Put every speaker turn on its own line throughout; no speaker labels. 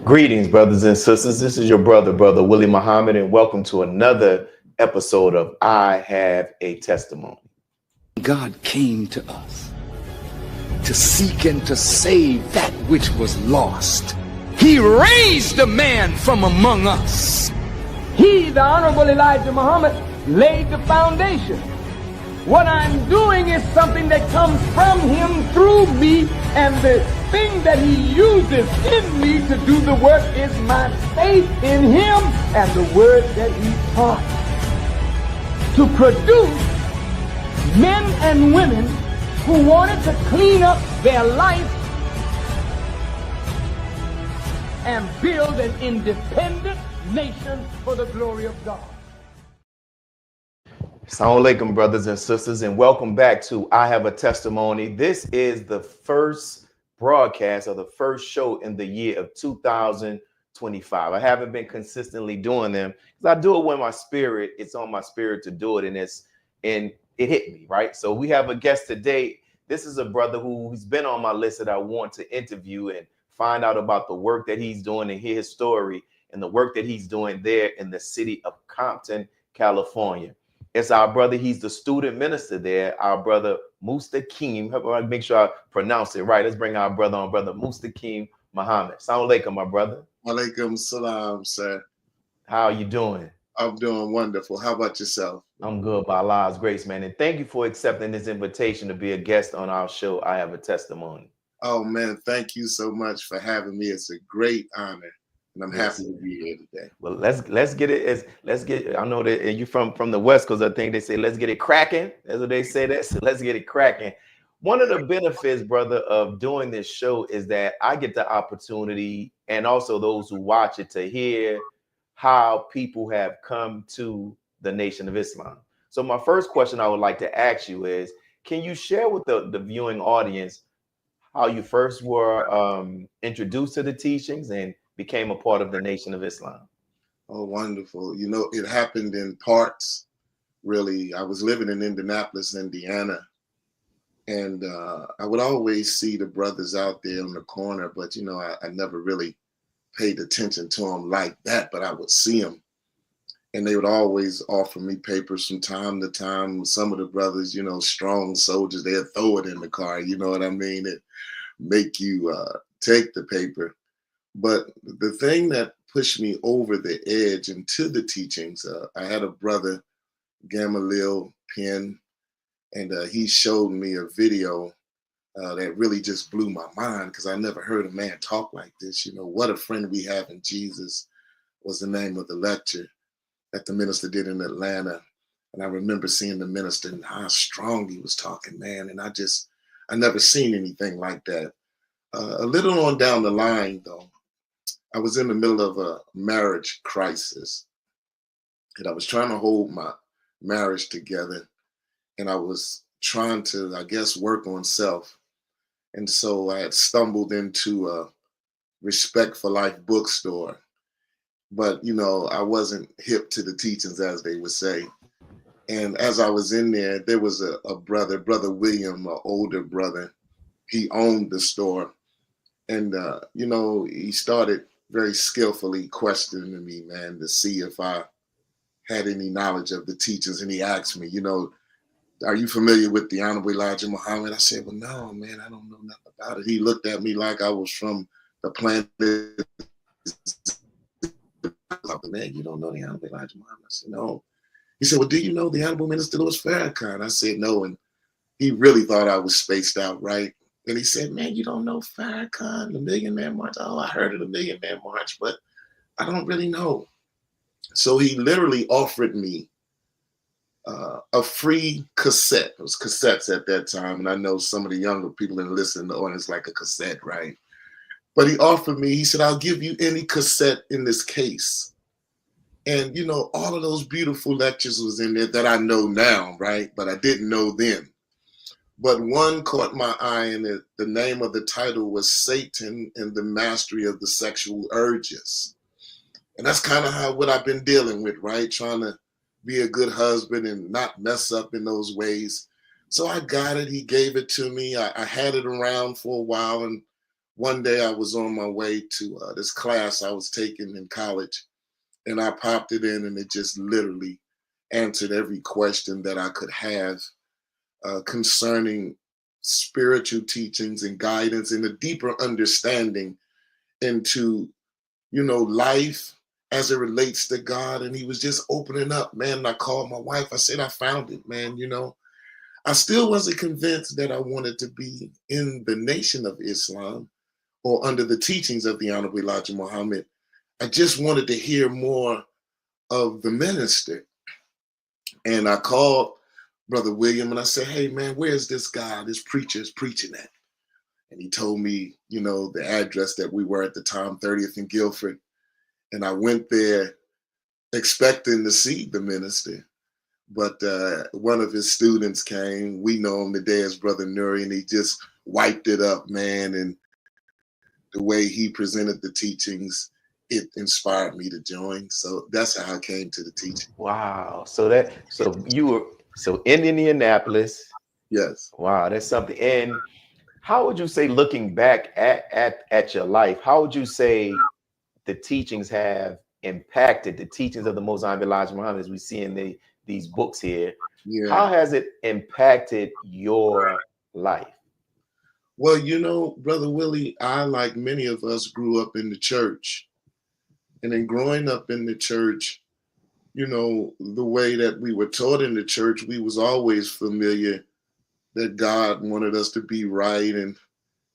Greetings, brothers and sisters. This is your brother Willie Muhammad, and welcome to another episode of I Have a Testimony.
God came to us to seek and to save that which was lost. He raised a man from among us.
He, the Honorable Elijah Muhammad, laid the foundation. What I'm doing is something that comes from him through me, and the thing that he uses in me to do the work is my faith in him and the word that he taught. To produce men and women who wanted to clean up their life and build an independent nation for the glory of God.
Assalamu alaikum, brothers and sisters, and welcome back to I Have a Testimony. This is the first broadcast or the first show in the year of 2025. I haven't been consistently doing them because I do it when my spirit, it's on my spirit to do it, and it hit me, right? So we have a guest today. This is a brother who's been on my list that I want to interview and find out about the work that he's doing and hear his story and the work that he's doing there in the city of Compton, California. It's our brother. He's the student minister there. Our brother Mustaqim. I make sure I pronounce it right. Let's bring our brother on, brother Mustaqim Muhammad. Assalamu alaikum, my brother.
Walaikum salam, sir.
How are you doing?
I'm doing wonderful. How about yourself?
I'm good by Allah's grace, man. And thank you for accepting this invitation to be a guest on our show. I Have a Testimony.
Oh man, thank you so much for having me. It's a great honor. And I'm happy to be here today.
Well, let's get it. Let's get. I know that you from the West Coast. I think they say let's get it cracking. That's what they say. That so let's get it cracking. One of the benefits, brother, of doing this show is that I get the opportunity, and also those who watch it, to hear how people have come to the Nation of Islam. So my first question I would like to ask you is, can you share with the viewing audience how you first were introduced to the teachings and became a part of the Nation of Islam?
Oh, wonderful. You know, it happened in parts, really. I was living in Indianapolis, Indiana, and I would always see the brothers out there on the corner, but, you know, I never really paid attention to them like that, but I would see them. And they would always offer me papers from time to time. Some of the brothers, you know, strong soldiers, they'd throw it in the car, you know what I mean? It make you take the paper. But the thing that pushed me over the edge into the teachings, I had a brother, Gamaliel Penn, and he showed me a video that really just blew my mind because I never heard a man talk like this. You know, what a friend we have in Jesus was the name of the lecture that the minister did in Atlanta. And I remember seeing the minister and how strong he was talking, man. And I never seen anything like that. A little on down the line, though, I was in the middle of a marriage crisis, and I was trying to hold my marriage together, and I was trying to, I guess, work on self. And so I had stumbled into a Respect for Life bookstore, but, you know, I wasn't hip to the teachings, as they would say. And as I was in there was a brother, Brother William, an older brother. He owned the store, and, you know, he started very skillfully questioning me, man, to see if I had any knowledge of the teachings. And he asked me, you know, are you familiar with the Honorable Elijah Muhammad? I said, well, no, man, I don't know nothing about it. He looked at me like I was from the planet. Man, you don't know the Honorable Elijah Muhammad? I said, no. He said, well, do you know the Honorable Minister Louis Farrakhan? I said, no. And he really thought I was spaced out, right? And he said, man, you don't know Farrakhan, the Million Man March? Oh, I heard of the Million Man March, but I don't really know. So he literally offered me a free cassette. It was cassettes at that time. And I know some of the younger people in listening to audience like a cassette, right? But he offered me, he said, I'll give you any cassette in this case. And, you know, all of those beautiful lectures was in there that I know now, right? But I didn't know then. But one caught my eye, and the name of the title was Satan and the Mastery of the Sexual Urges. And that's kind of what I've been dealing with, right? Trying to be a good husband and not mess up in those ways. So I got it. He gave it to me. I had it around for a while. And one day I was on my way to this class I was taking in college, and I popped it in, and it just literally answered every question that I could have concerning spiritual teachings and guidance and a deeper understanding into, life as it relates to God. And he was just opening up, man. And I called my wife. I said, I found it, man. I still wasn't convinced that I wanted to be in the Nation of Islam or under the teachings of the Honorable Elijah Muhammad. I just wanted to hear more of the minister. And I called Brother William and I said, hey, man, where's this guy, this preacher is preaching at? And he told me, the address that we were at the time, 30th and Guilford. And I went there expecting to see the minister. But one of his students came. We know him today as Brother Nuri, and he just wiped it up, man. And the way he presented the teachings, it inspired me to join. So that's how I came to the teaching.
Wow. So you were in Indianapolis.
Yes.
Wow, that's something. And how would you say, looking back at your life, how would you say the teachings have impacted the teachings of the Most High Elijah Muhammad as we see in these books here? Yeah. How has it impacted your life?
Well, Brother Willie, I, like many of us, grew up in the church. And in growing up in the church, the way that we were taught in the church, we was always familiar that God wanted us to be right, and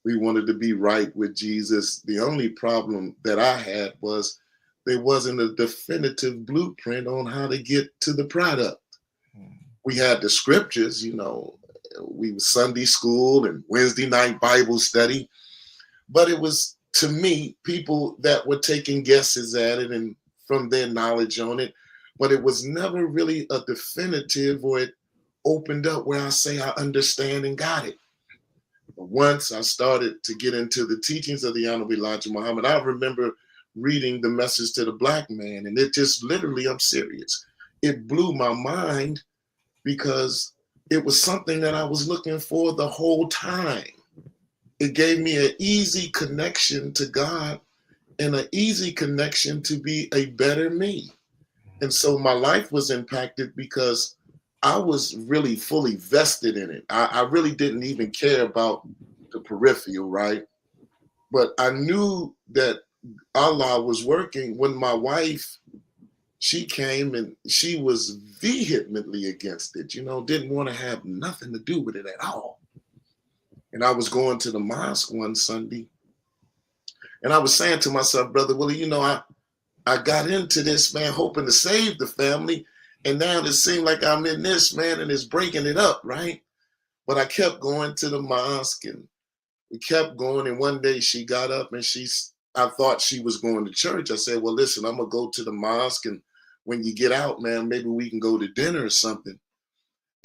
we wanted to be right with Jesus. The only problem that I had was there wasn't a definitive blueprint on how to get to the product. We had the scriptures, we were Sunday school and Wednesday night Bible study, but it was, to me, people that were taking guesses at it and from their knowledge on it, but it was never really a definitive, or it opened up where I say I understand and got it. But once I started to get into the teachings of the Honorable Elijah Muhammad, I remember reading the Message to the Black Man, and it just literally, I'm serious, it blew my mind, because it was something that I was looking for the whole time. It gave me an easy connection to God and an easy connection to be a better me. And so my life was impacted because I was really fully vested in it. I really didn't even care about the peripheral, right? But I knew that Allah was working. When my wife, she came and she was vehemently against it, didn't want to have nothing to do with it at all. And I was going to the mosque one Sunday, and I was saying to myself, Brother Willie, I got into this, man, hoping to save the family. And now it seemed like I'm in this, man, and it's breaking it up, right? But I kept going to the mosque, and we kept going. And one day she got up and I thought she was going to church. I said, well, listen, I'm going to go to the mosque, and when you get out, man, maybe we can go to dinner or something.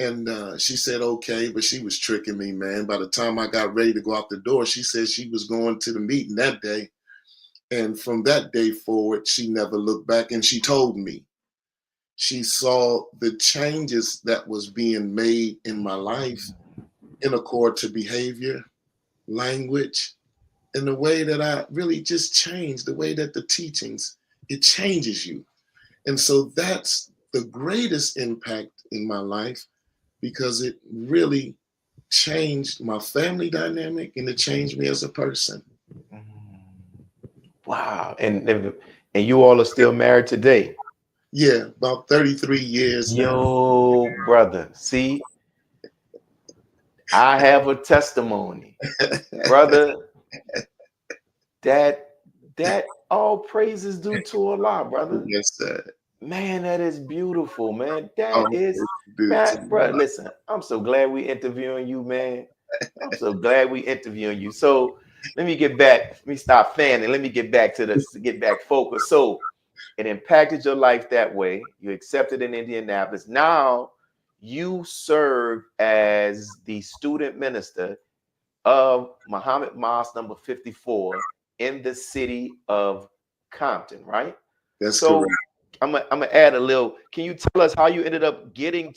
And she said, okay, but she was tricking me, man. By the time I got ready to go out the door, she said she was going to the meeting that day. And from that day forward, she never looked back. And she told me she saw the changes that was being made in my life in accord to behavior, language, and the way that I really just changed, the way that the teachings, it changes you. And so that's the greatest impact in my life, because it really changed my family dynamic and it changed me as a person.
Wow. And you all are still married today?
Yeah, about 33 years now.
Yo, brother, see, I have a testimony, brother, that all praise is due to Allah, brother.
Yes, sir.
Man, that is beautiful, man. That is, man, bro, listen, I'm so glad we interviewing you, man. I'm so glad we interviewing you. So let me get back. Let me stop fanning. Let me get back to this, get back focused. So it impacted your life that way. You accepted in Indianapolis. Now you serve as the student minister of Muhammad Mosque number 54 in the city of Compton, right?
That's correct.
I'm gonna add a little. Can you tell us how you ended up getting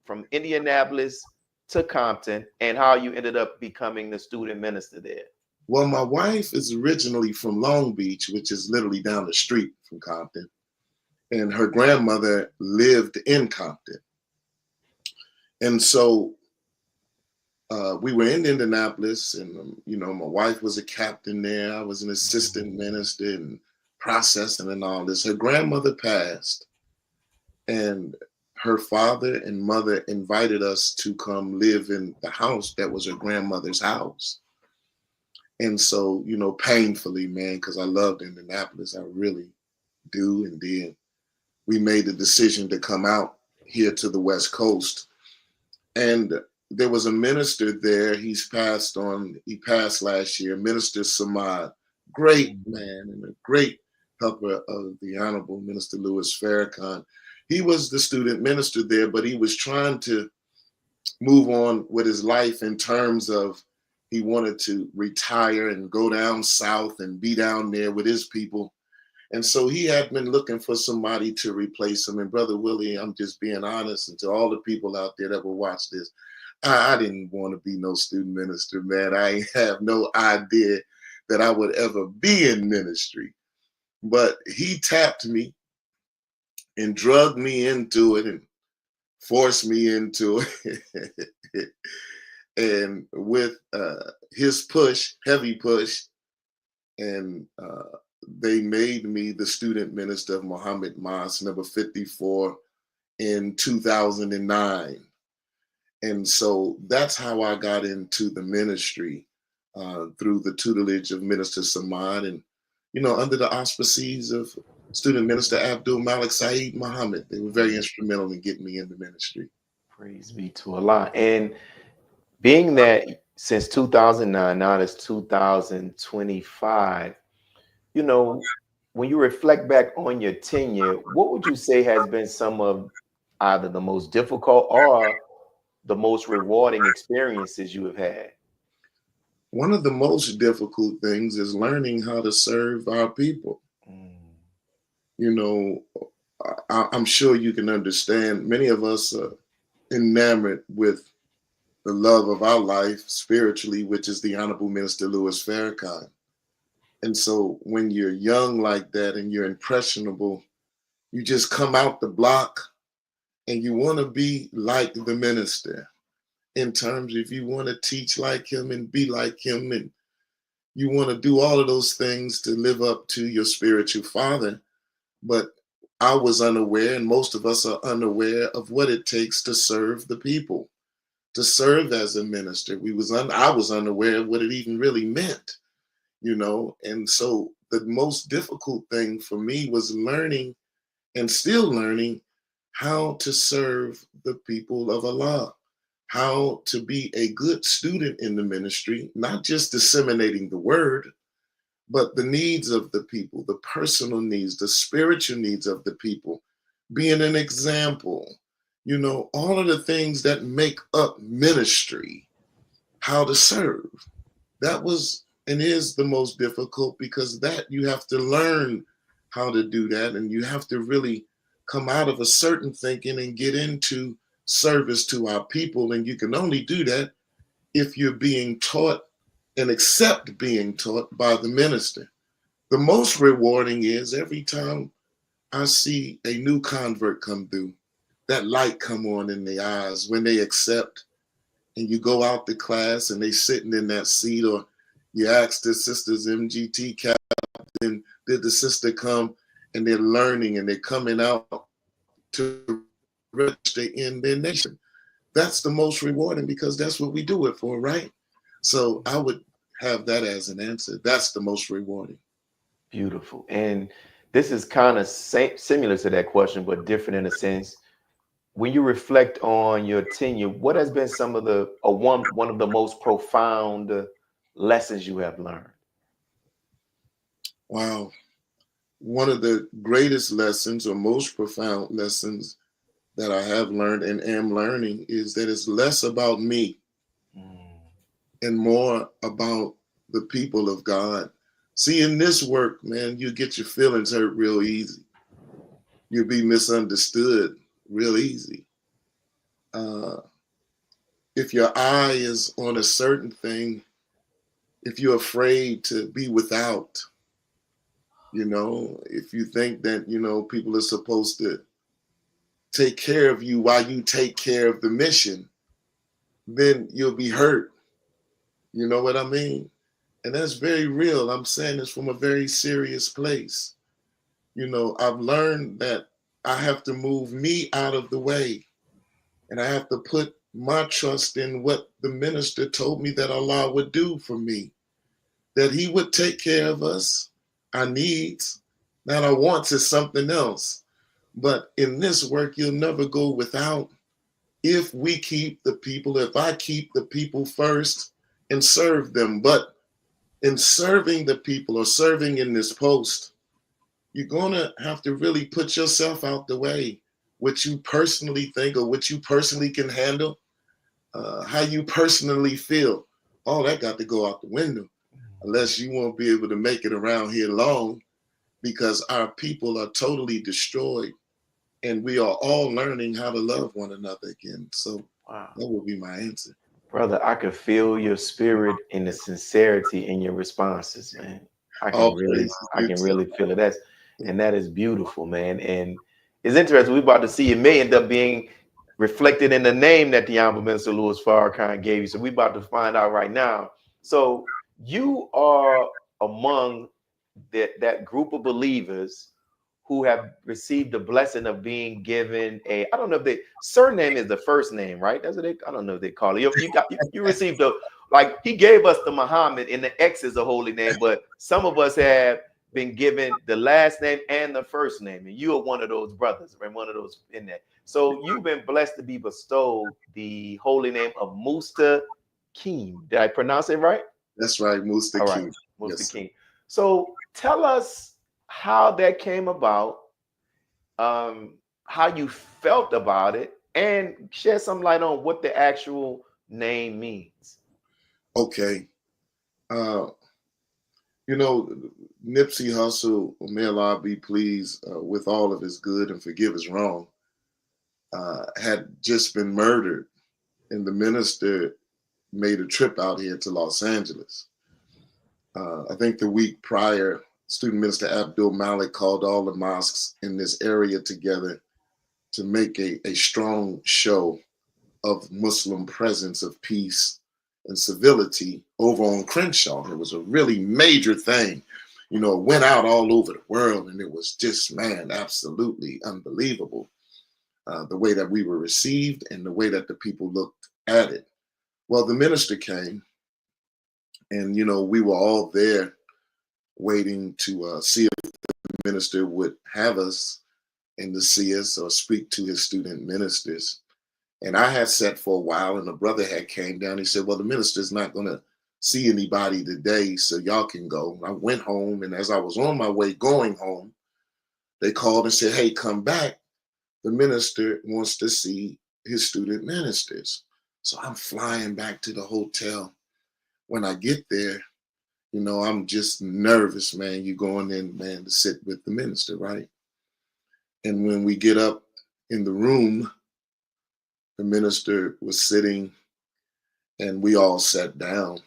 from Indianapolis to Compton, and how you ended up becoming the student minister there?
Well, my wife is originally from Long Beach, which is literally down the street from Compton. And her grandmother lived in Compton. And so we were in Indianapolis, and my wife was a captain there. I was an assistant minister and processing and all this. Her grandmother passed, and her father and mother invited us to come live in the house that was her grandmother's house. And so, painfully, man, because I loved Indianapolis, I really do and did. We made the decision to come out here to the West Coast. And there was a minister there. He passed last year, Minister Samad, great man and a great helper of the Honorable Minister Louis Farrakhan. He was the student minister there, but he was trying to move on with his life in terms of he wanted to retire and go down south and be down there with his people. And so he had been looking for somebody to replace him. And Brother Willie, I'm just being honest, and to all the people out there that will watch this, I didn't want to be no student minister, man. I have no idea that I would ever be in ministry. But he tapped me and drugged me into it and forced me into it. And with his push, heavy push, and they made me the student minister of Muhammad Mosque number 54 in 2009. And so that's how I got into the ministry, through the tutelage of Minister Samad and, under the auspices of student minister Abdul Malik Saeed Muhammad. They were very instrumental in getting me into ministry.
Praise be to Allah. And being that since 2009, now it's 2025, when you reflect back on your tenure, what would you say has been some of either the most difficult or the most rewarding experiences you have had?
One of the most difficult things is learning how to serve our people. I'm sure you can understand, many of us are enamored with the love of our life spiritually, which is the Honorable Minister Louis Farrakhan. And so when you're young like that and you're impressionable, you just come out the block and you want to be like the minister, in terms of you want to teach like him and be like him, and you want to do all of those things to live up to your spiritual father. But I was unaware, and most of us are unaware of what it takes to serve the people, to serve as a minister. I was unaware of what it even really meant, and so the most difficult thing for me was learning, and still learning, how to serve the people of Allah, how to be a good student in the ministry, not just disseminating the word, but the needs of the people, the personal needs, the spiritual needs of the people, being an example, all of the things that make up ministry, how to serve. That was and is the most difficult, because that you have to learn how to do that, and you have to really come out of a certain thinking and get into service to our people. And you can only do that if you're being taught and accept being taught by the minister. The most rewarding is every time I see a new convert come through, that light come on in their eyes when they accept, and you go out to class and they sitting in that seat, or you ask the sister's MGT captain, did the sister come, and they're learning and they're coming out to register in their nation. That's the most rewarding, because that's what we do it for, right? So I would have that as an answer. That's the most rewarding.
Beautiful. And this is kind of similar to that question, but different in a sense. When you reflect on your tenure, what has been some of one of the most profound lessons you have learned?
Wow. One of the greatest lessons, or most profound lessons, that I have learned and am learning is that it's less about me and more about the people of God. See, in this work, man, you get your feelings hurt real easy. You'll be misunderstood real easy. If your eye is on a certain thing, if you're afraid to be without, if you think that, people are supposed to take care of you while you take care of the mission, then you'll be hurt. You know what I mean? And that's very real. I'm saying this from a very serious place. I've learned that I have to move me out of the way, and I have to put my trust in what the minister told me that Allah would do for me, that he would take care of us, our needs. Now our wants is something else. But in this work, you'll never go without if we keep the people, if I keep the people first and serve them. But in serving the people or serving in this post, you're going to have to really put yourself out the way, what you personally think or what you personally can handle, how you personally feel. All that got to go out the window, unless you won't be able to make it around here long, because our people are totally destroyed and we are all learning how to love one another again. So wow, that would be my answer.
Brother, I could feel your spirit and the sincerity in your responses, man. I can really feel it. That is beautiful, man. And it's interesting. We're about to see it may end up being reflected in the name that the Honorable Minister Louis Farrakhan gave you. So we're about to find out right now. So you are among that group of believers who have received the blessing of being given I don't know if the surname is the first name, right? That's what I don't know if they call it. You received like he gave us the Muhammad and the X is a holy name, but some of us have been given the last name and the first name, and you are one of those brothers, right? One of those in there. So you've been blessed to be bestowed the holy name of Mustaqim. Did I pronounce it right?
That's right, Mustaqim.
All right, Mustaqim. Yes. So tell us how that came about, how you felt about it, and shed some light on what the actual name means.
Okay. Nipsey Hussle, may Allah be pleased with all of his good and forgive his wrong, had just been murdered, and the minister made a trip out here to Los Angeles. I think the week prior, Student Minister Abdul Malik called all the mosques in this area together to make a strong show of Muslim presence of peace and civility over on Crenshaw. It was a really major thing. It went out all over the world, and it was just, man, absolutely unbelievable. The way that we were received and the way that the people looked at it. Well, the minister came, and, we were all there waiting to see if the minister would have us and to see us or speak to his student ministers. And I had sat for a while, and the brother had came down. He said, well, the minister's not going to see anybody today, so y'all can go. I went home, and as I was on my way going home, they called and said, hey, come back. The minister wants to see his student ministers. So I'm flying back to the hotel. When I get there, I'm just nervous, man. You're going in, man, to sit with the minister, right? And when we get up in the room, the minister was sitting, and we all sat down.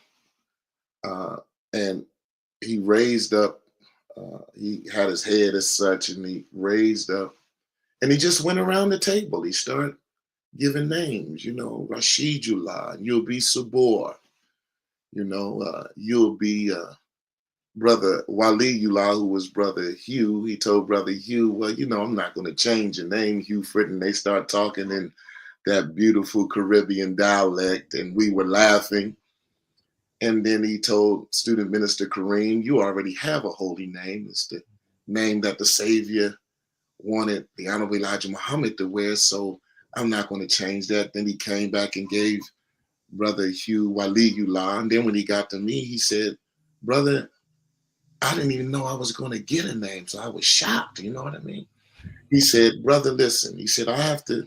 And he raised up, he had his head as such, and he raised up, and he just went around the table. He started giving names, Rashidullah, you'll be Sabor, you'll be Brother Waliullah, who was Brother Hugh. He told Brother Hugh, well, I'm not going to change your name, Hugh Fritton. And they start talking in that beautiful Caribbean dialect, and we were laughing. And then he told Student Minister Kareem, you already have a holy name. It's the name that the Savior wanted the Honorable Elijah Muhammad to wear, so I'm not going to change that. Then he came back and gave Brother Hugh Waliullah. And then when he got to me, he said, brother, I didn't even know I was going to get a name, so I was shocked, you know what I mean? He said, brother, listen, he said, I have to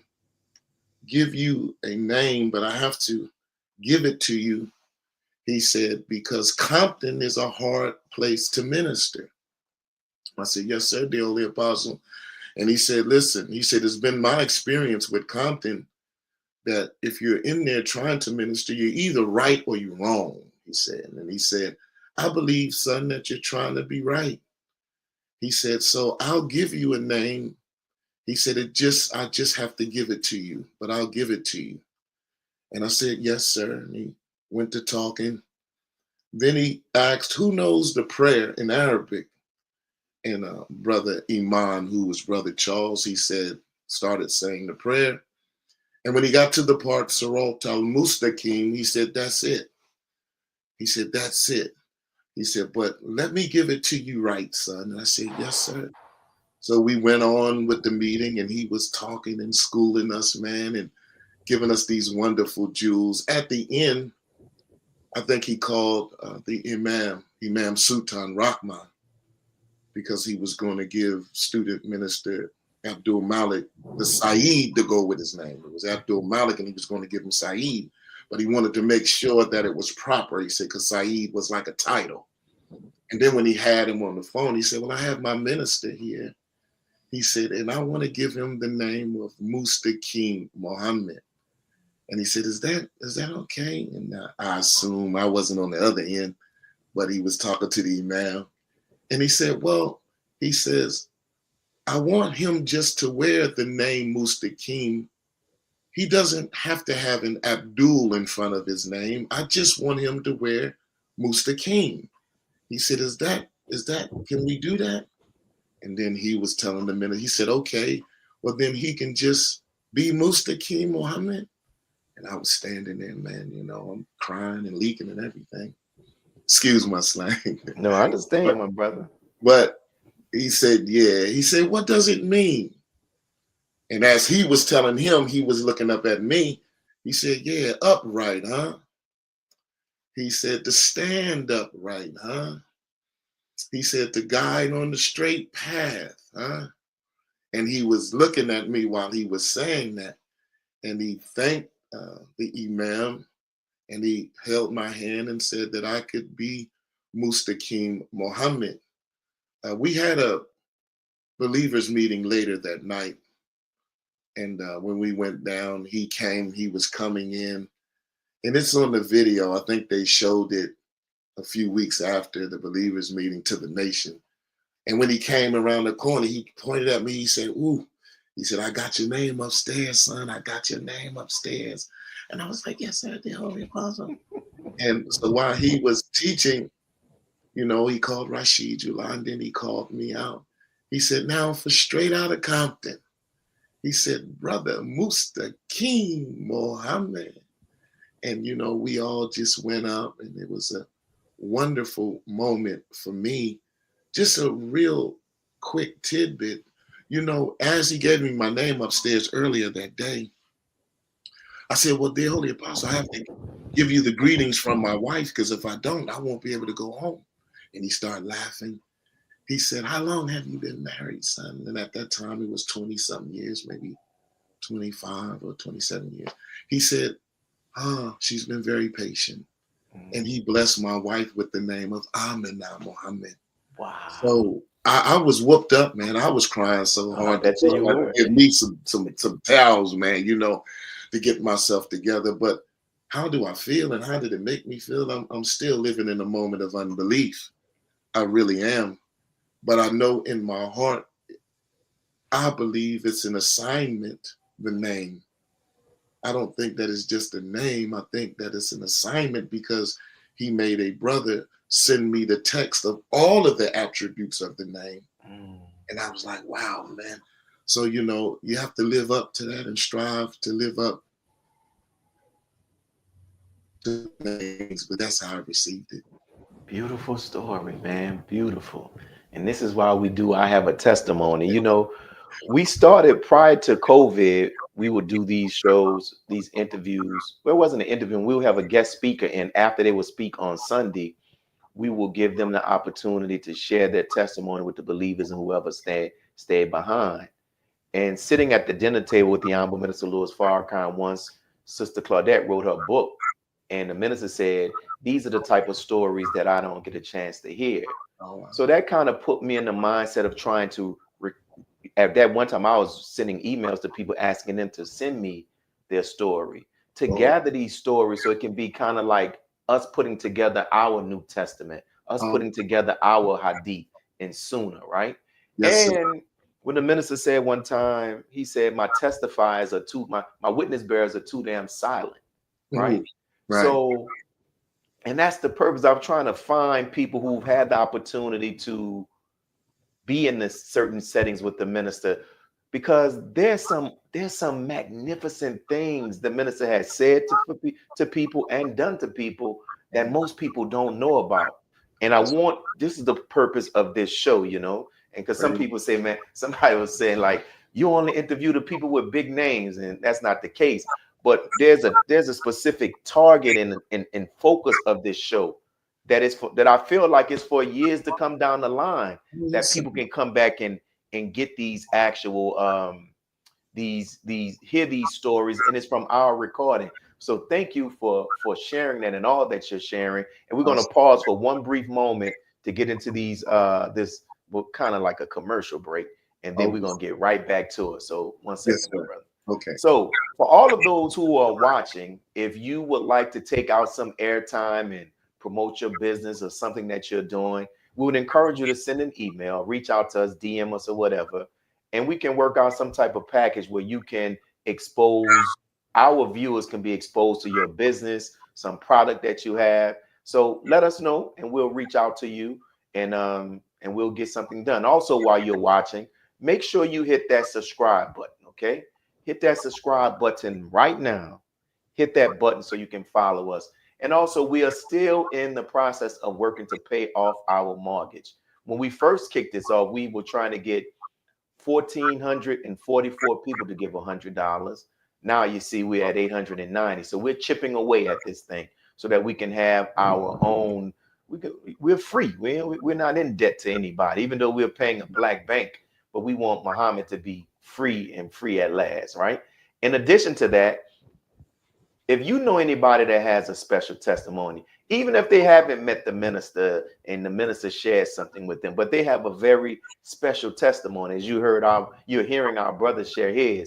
give you a name, but I have to give it to you, he said, because Compton is a hard place to minister. I said, yes, sir, dear Holy Apostle. And he said, listen, he said, it's been my experience with Compton that if you're in there trying to minister, you're either right or you're wrong. he said. And he said, I believe, son, that you're trying to be right. He said, so I'll give you a name. He said, I just have to give it to you, but I'll give it to you. And I said, yes, sir. And he went to talking. Then he asked, who knows the prayer in Arabic? And Brother Iman, who was Brother Charles, he said, started saying the prayer. And when he got to the part, Sirat al-Mustaqim, he said, that's it. He said, that's it. He said, but let me give it to you right, son. And I said, yes, sir. So we went on with the meeting, and he was talking and schooling us, man, and giving us these wonderful jewels. At the end, I think he called the Imam Sultan Rahman, because he was going to give student minister Abdul Malik the Saeed to go with his name. It was Abdul Malik, and he was going to give him Saeed, but he wanted to make sure that it was proper. He said, because Saeed was like a title. And then when he had him on the phone, he said, well, I have my minister here. He said, and I want to give him the name of Mustaqim Muhammad. And he said, is that okay? And I assume I wasn't on the other end, but he was talking to the imam. And he said, well, he says, I want him just to wear the name Mustaqim. He doesn't have to have an Abdul in front of his name. I just want him to wear Mustaqim. He said, can we do that? And then he was telling the minister, he said, okay, well, then he can just be Mustaqim Muhammad. And I was standing there, man, I'm crying and leaking and everything. Excuse my slang.
No, I understand, my brother.
But he said, yeah. He said, what does it mean? And as he was telling him, he was looking up at me. He said, yeah, upright, huh? He said, to stand upright, huh? He said, to guide on the straight path, huh? And he was looking at me while he was saying that. And he thanked the imam, and he held my hand and said that I could be Mustaqim Muhammad. We had a believers meeting later that night. And when we went down, he was coming in. And it's on the video. I think they showed it a few weeks after the believers meeting to the nation. And when he came around the corner, he pointed at me. He said, ooh, he said, I got your name upstairs, son. I got your name upstairs. And I was like, yes, sir, the Holy Apostle. And so while he was teaching, he called Rashid Julan, then he called me out. He said, now for straight out of Compton. He said, brother Mustaqim Muhammad. And, we all just went up, and it was a wonderful moment for me. Just a real quick tidbit. As he gave me my name upstairs earlier that day, I said, well, dear Holy Apostle, I have to give you the greetings from my wife, because if I don't, I won't be able to go home. And he started laughing. He said, how long have you been married, son? And at that time, it was 20-something years, maybe 25 or 27 years. He said, she's been very patient. And he blessed my wife with the name of Amina Muhammad.
Wow.
So I was whooped up, man. I was crying so hard.
That you were.
Give me some towels, man, to get myself together. But how do I feel, and how did it make me feel? I'm still living in a moment of unbelief. I really am. But I know in my heart, I believe it's an assignment, the name. I don't think that it's just a name. I think that it's an assignment, because he made a brother send me the text of all of the attributes of the name. And I was like, wow, man. So, you have to live up to that and strive to live up to things. But that's how I received it.
Beautiful story, man. Beautiful. And this is why we do I Have a Testimony. We started prior to COVID. We would do these shows, these interviews. Well, it wasn't an interview. We would have a guest speaker. And after they would speak on Sunday, we will give them the opportunity to share their testimony with the believers and whoever stayed behind. And sitting at the dinner table with the Honorable Minister Louis Farrakhan, once Sister Claudette wrote her book, and the minister said, these are the type of stories that I don't get a chance to hear.
Oh, wow.
So that kind of put me in the mindset of trying to, at that one time, I was sending emails to people asking them to send me their story, to gather these stories so it can be kind of like us putting together our New Testament, us putting together our Hadith and Sunnah, right?
Yes, sir.
And when the minister said one time, he said, my testifiers are too, my witness bearers are too damn silent, right?
Ooh, right.
So, and that's the purpose. I'm trying to find people who've had the opportunity to be in this certain settings with the minister, because there's some magnificent things the minister has said to people and done to people that most people don't know about. And this is the purpose of this show, you know. And because some people say, man, somebody was saying like, you only interview the people with big names, and that's not the case. But there's a specific target and focus of this show that I feel like it's for years to come down the line, that people can come back and get these actual these hear these stories, and it's from our recording. So thank you for sharing that and all that you're sharing. And we're going to pause for one brief moment to get into these this kind of like a commercial break, and then we're going to get right back to it. So one second,
Yes,
my brother.
Okay.
So for all of those who are watching, if you would like to take out some airtime and promote your business or something that you're doing, we would encourage you to send an email, reach out to us, DM us or whatever, and we can work out some type of package where you can expose, our viewers can be exposed to your business, some product that you have. So let us know and we'll reach out to you, and we'll get something done. Also, while you're watching, make sure you hit that subscribe button, okay? Hit that subscribe button right now. Hit that button so you can follow us. And also, we are still in the process of working to pay off our mortgage. When we first kicked this off, we were trying to get 1,444 people to give $100. Now you see we're at 890. So we're chipping away at this thing so that we can have our own. We're free. We're not in debt to anybody, even though we're paying a black bank. But we want Muhammad to be free and free at last, right? In addition to that, if you know anybody that has a special testimony, even if they haven't met the minister and the minister shares something with them, but they have a very special testimony, as you're hearing our brother share his,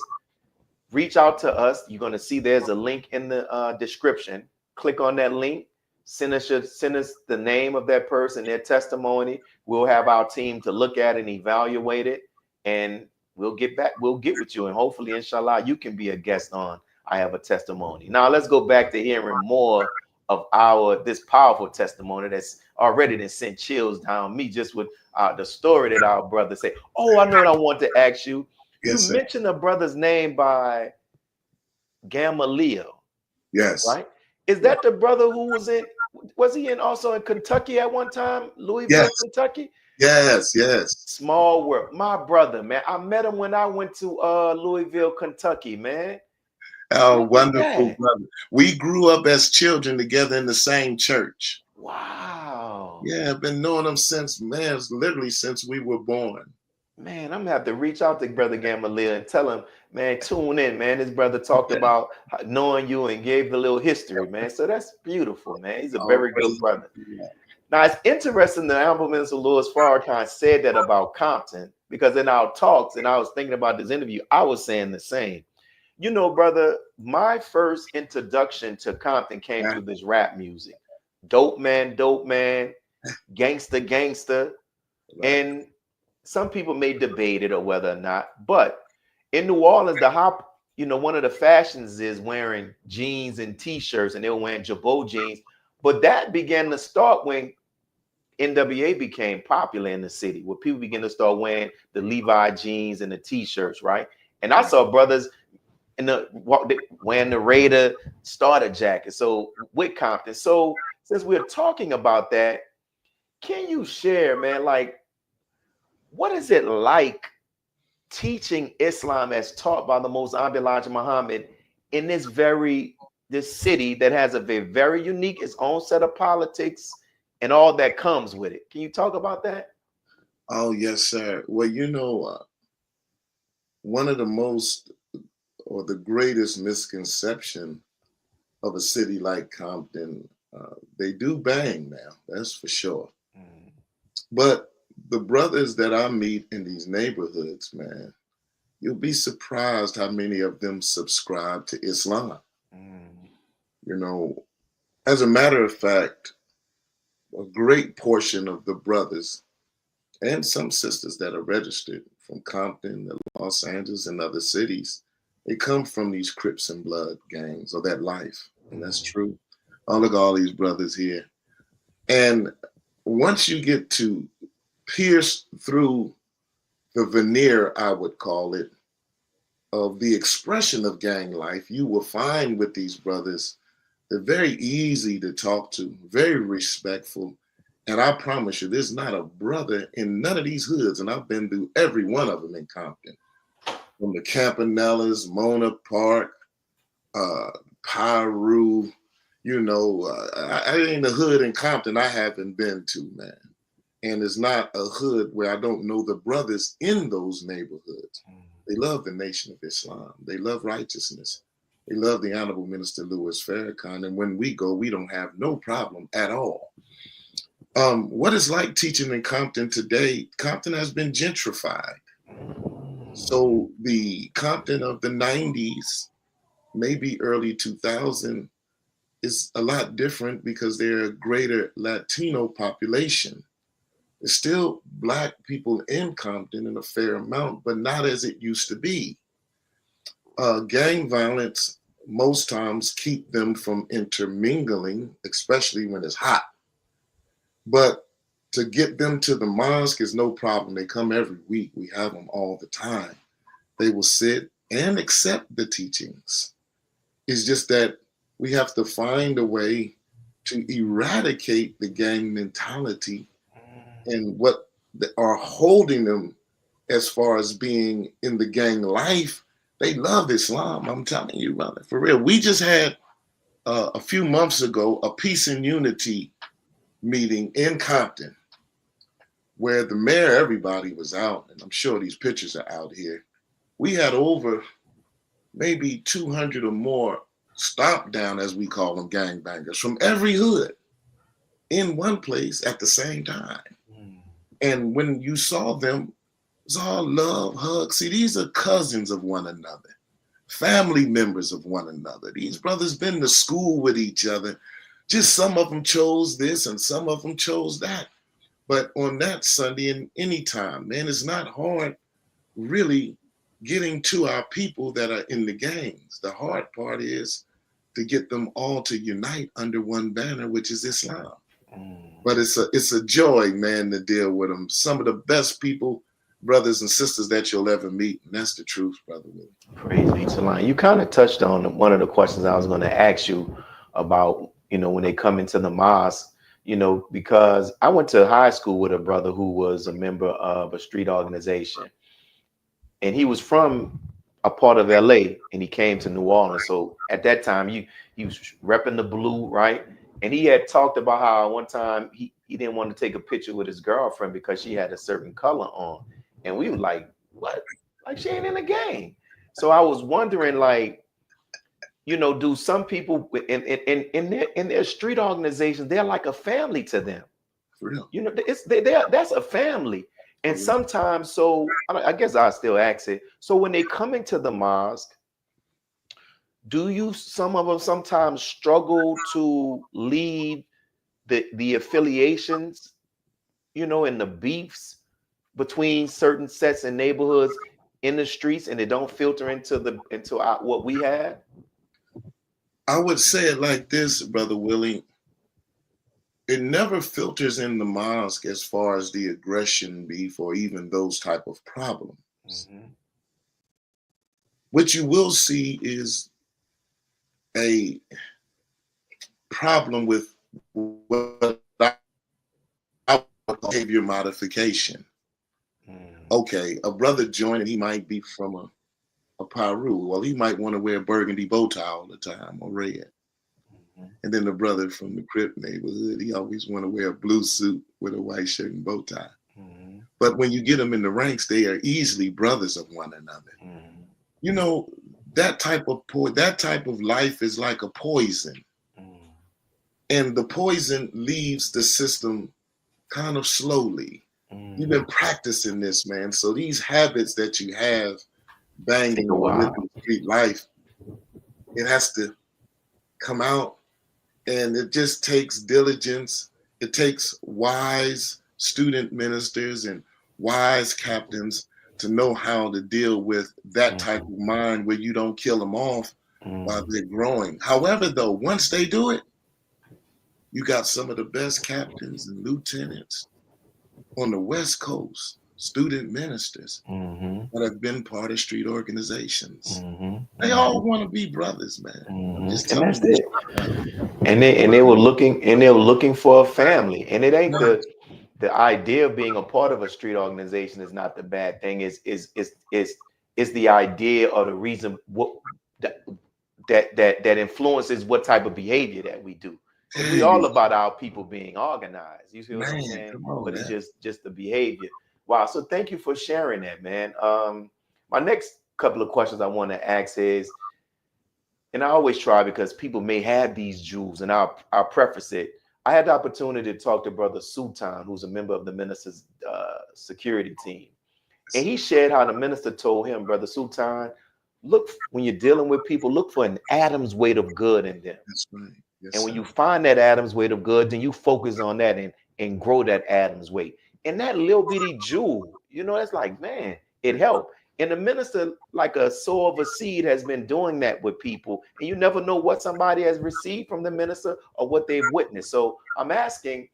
reach out to us. You're going to see there's a link in the description. Click on that link. Send us the name of that person, their testimony. We'll have our team to look at and evaluate it, and we'll get with you, and hopefully, inshallah, you can be a guest on I Have a Testimony. Now let's go back to hearing more of this powerful testimony that's already sent chills down me just with the story that our brother said. Oh, I know what I want to ask you.
Yes,
you mentioned a brother's name by Gamaliel.
Yes.
Right? Is that the brother who was he also in Kentucky at one time? Louisville,
Yes.
Kentucky?
Yes, yes.
Small world. My brother, man. I met him when I went to Louisville, Kentucky, man.
Oh, wonderful brother. We grew up as children together in the same church.
Wow.
Yeah, I've been knowing him literally since we were born.
Man, I'm gonna have to reach out to Brother Gamaliel and tell him, man, tune in, man. His brother talked about knowing you and gave the little history, man. So that's beautiful, man. He's a very good brother.
Yeah.
Now, it's interesting that Honorable Minister Louis Farrakhan said that about Compton, because in our talks, and I was thinking about this interview, I was saying the same. You know, brother, my first introduction to Compton came through this rap music. Dope man, gangster.
Right.
And some people may debate it or whether or not, but in New Orleans, one of the fashions is wearing jeans and t-shirts, and they were wearing Jabot jeans. But that began to start when NWA became popular in the city, where people began to start wearing the Levi jeans and the t-shirts, right? And I saw brothers wearing the Raider starter jacket. So with Compton. So since we're talking about that, can you share, man, like, what is it like teaching Islam as taught by the Most Honorable Elijah Muhammad in this city that has a very unique, its own set of politics and all that comes with it? Can you talk about that?
Oh, yes, sir. Well, one of the most or the greatest misconception of a city like Compton, they do bang now, that's for sure. But the brothers that I meet in these neighborhoods, man, you'll be surprised how many of them subscribe to Islam. As a matter of fact, a great portion of the brothers and some sisters that are registered from Compton to Los Angeles and other cities, they come from these Crips and Blood gangs or that life. And that's true. Oh, look at all these brothers here. And once you get to pierce through the veneer, I would call it, of the expression of gang life, you will find with these brothers, they're very easy to talk to, very respectful. And I promise you, there's not a brother in none of these hoods, and I've been through every one of them in Compton, from the Campanellas, Mona Park, Piru, you know, I ain't a hood in Compton I haven't been to, man. And it's not a hood where I don't know the brothers in those neighborhoods. They love the Nation of Islam. They love righteousness. They love the Honorable Minister Louis Farrakhan. And when we go, we don't have no problem at all. What it's like teaching in Compton today, Compton has been gentrified. So the Compton of the 90s, maybe early 2000, is a lot different because there's a greater Latino population. There's still Black people in Compton in a fair amount, but not as it used to be. Gang violence most times keep them from intermingling, especially when it's hot. But to get them to the mosque is no problem. They come every week. We have them all the time. They will sit and accept the teachings. It's just that we have to find a way to eradicate the gang mentality and what are holding them as far as being in the gang life. They love Islam. I'm telling you, brother, for real. We just had a few months ago a peace and unity meeting in Compton where the mayor, everybody was out, and I'm sure these pictures are out here. We had over maybe 200 or more stomp down, as we call them, gangbangers from every hood in one place at the same time. And when you saw them, it was all love, hugs. See, these are cousins of one another, family members of one another. These brothers been to school with each other. Just some of them chose this and some of them chose that. But on that Sunday and any time, man, it's not hard really getting to our people that are in the gangs. The hard part is to get them all to unite under one banner, which is Islam. But it's a joy, man, to deal with them. Some of the best people, brothers and sisters that you'll ever meet. And that's the truth, Brother Willie.
Praise be to Allah. You kind of touched on one of the questions I was going to ask you about, you know, when they come into the mosque, you know, because I went to high school with a brother who was a member of a street organization. And he was from a part of LA and he came to New Orleans. So at that time, he was repping the blue, right? And he had talked about how one time he didn't want to take a picture with his girlfriend because she had a certain color on. And we were like, what? Like, she ain't in the gang. So I was wondering, like, you know, do some people in their street organizations, they're like a family to them.
For real.
You know, that's a family. And sometimes, so I guess I'll still ask it. So when they come into the mosque, do some of them sometimes struggle to leave the affiliations, you know, and the beefs between certain sets and neighborhoods in the streets, and they don't filter into what we have?
I would say it like this, Brother Willie. It never filters in the mosque as far as the aggression, beef, or even those type of problems. Mm-hmm. What you will see is a problem with what I would call behavior modification. Okay, a brother joining, he might be from a Piru. Well, he might want to wear a burgundy bow tie all the time or red. And then the brother from the Crip neighborhood, he always want to wear a blue suit with a white shirt and bow tie. But when you get them in the ranks, they are easily brothers of one another. You know, that type of life is like a poison. And the poison leaves the system kind of slowly. You've been practicing this, man. So these habits that you have banging or living street life, it has to come out And it just takes diligence. It takes wise student ministers and wise captains to know how to deal with that type of mind where you don't kill them off while they're growing. However, though, once they do it, you got some of the best captains and lieutenants on the West Coast, student ministers that have been part of street organizations. They all want to be brothers, man. I'm just
And
telling
that's
you.
it. And they were looking for a family. And it ain't the idea of being a part of a street organization is not the bad thing. Is the idea or the reason what that influences what type of behavior that we do. Because we all about our people being organized. You see what I'm saying? But it's just the behavior. Wow. So thank you for sharing that, man. My next couple of questions I want to ask is, and I always try because people may have these jewels, and I'll preface it. I had the opportunity to talk to Brother Sultan, who's a member of the minister's security team. And he shared how the minister told him, Brother Sultan, look, when you're dealing with people, look for an atom's weight of good in them.
That's right. Yes,
and when you find that atom's weight of good, then you focus on that and grow that atom's weight. And that little bitty jewel, that's like, man, it helped. And the minister, like a sower of a seed, has been doing that with people. And you never know what somebody has received from the minister or what they've witnessed. So I'm asking,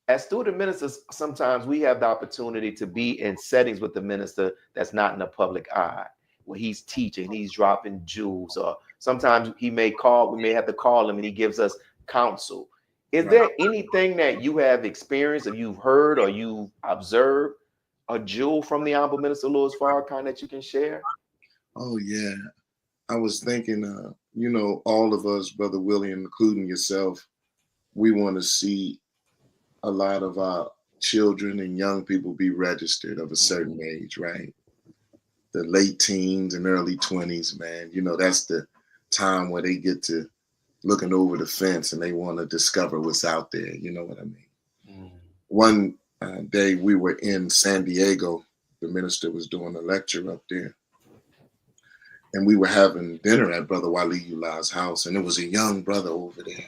as student ministers, sometimes we have the opportunity to be in settings with the minister that's not in the public eye, where he's teaching, he's dropping jewels, or sometimes we may have to call him and he gives us counsel. Is there anything that you have experienced or you've heard or you've observed, a jewel from the Honorable Minister Louis Farrakhan that you can share?
Oh, yeah. I was thinking, all of us, Brother William, including yourself, we want to see a lot of our children and young people be registered of a certain age, right? The late teens and early 20s, man. That's the time where they get to looking over the fence and they want to discover what's out there. You know what I mean? One day we were in San Diego. The minister was doing a lecture up there. And we were having dinner at Brother Wali Ulah's house. And there was a young brother over there.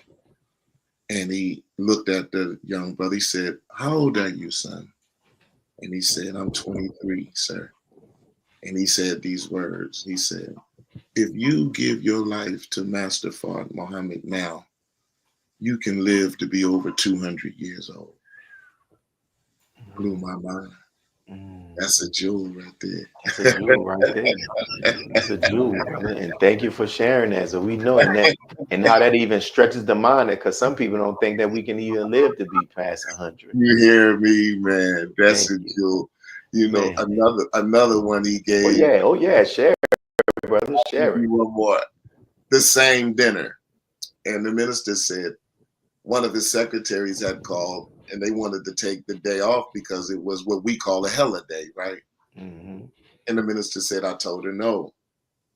And he looked at the young brother. He said, "How old are you, son?" And he said, "I'm 23, sir." And he said these words. He said, "If you give your life to Master Fard Muhammad now, you can live to be over 200 years old." Blew my mind. That's a jewel right there.
That's a jewel right there. That's a jewel, brother. And thank you for sharing that. So we know and how that even stretches the mind, because some people don't think that we can even live to be past 100.
You hear me, man? That's a jewel. Another one he gave.
Oh yeah, share it, brother. Share it.
One more. The same dinner. And the minister said one of his secretaries had called and they wanted to take the day off because it was what we call a holiday, right? And the minister said, I told her no.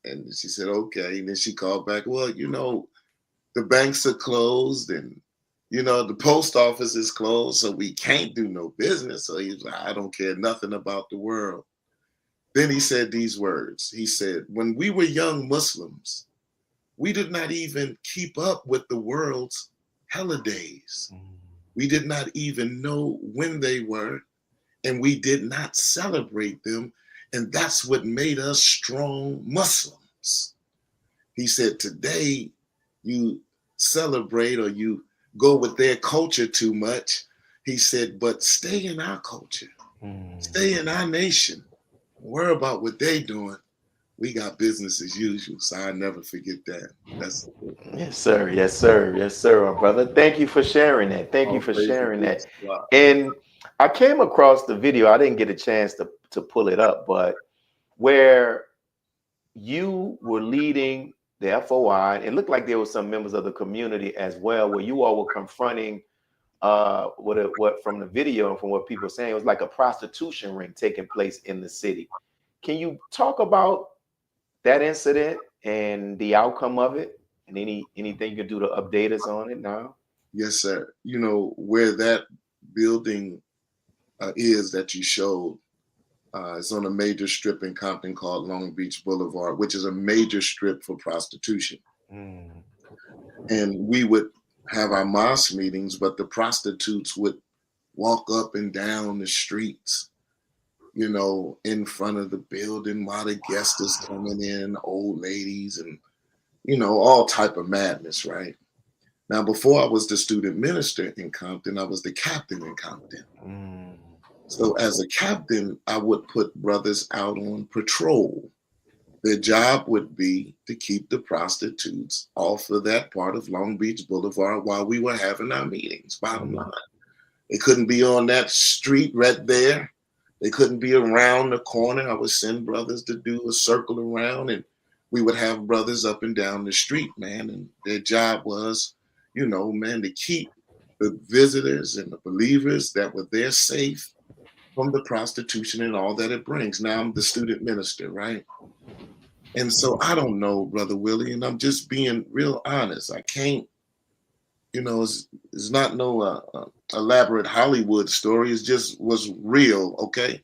And she said, okay. And then she called back, well, the banks are closed and, the post office is closed, so we can't do no business. So he was like, I don't care nothing about the world. Then he said these words. He said, when we were young Muslims, we did not even keep up with the world's holidays. We did not even know when they were, and we did not celebrate them. And that's what made us strong Muslims. He said, today you celebrate or you go with their culture too much. He said, but stay in our culture, stay in our nation, worry about what they doing. We got business as usual. So I never forget that. That's
yes, sir. Yes, sir. Yes, sir, my brother. Thank you for sharing that. Thank you for sharing that. And I came across the video. I didn't get a chance to pull it up, but where you were leading the FOI, it looked like there were some members of the community as well, where you all were confronting what from the video and from what people were saying, it was like a prostitution ring taking place in the city. Can you talk about that incident and the outcome of it, and anything you can do to update us on it now?
Yes, sir. Where that building is that you showed, it's on a major strip in Compton called Long Beach Boulevard, which is a major strip for prostitution. And we would have our mosque meetings, but the prostitutes would walk up and down the streets, you know, in front of the building while the guests is coming in, old ladies, and, you know, all type of madness, right? Now, before I was the student minister in Compton, I was the captain in Compton. So as a captain, I would put brothers out on patrol. Their job would be to keep the prostitutes off of that part of Long Beach Boulevard while we were having our meetings, bottom line. They couldn't be on that street right there. They couldn't be around the corner. I would send brothers to do a circle around, and we would have brothers up and down the street, man. And their job was, you know, man, to keep the visitors and the believers that were there safe from the prostitution and all that it brings. Now I'm the student minister, right? And so I don't know, Brother Willie, and I'm just being real honest. I can't, you know, it's not no elaborate Hollywood story. It just was real, okay?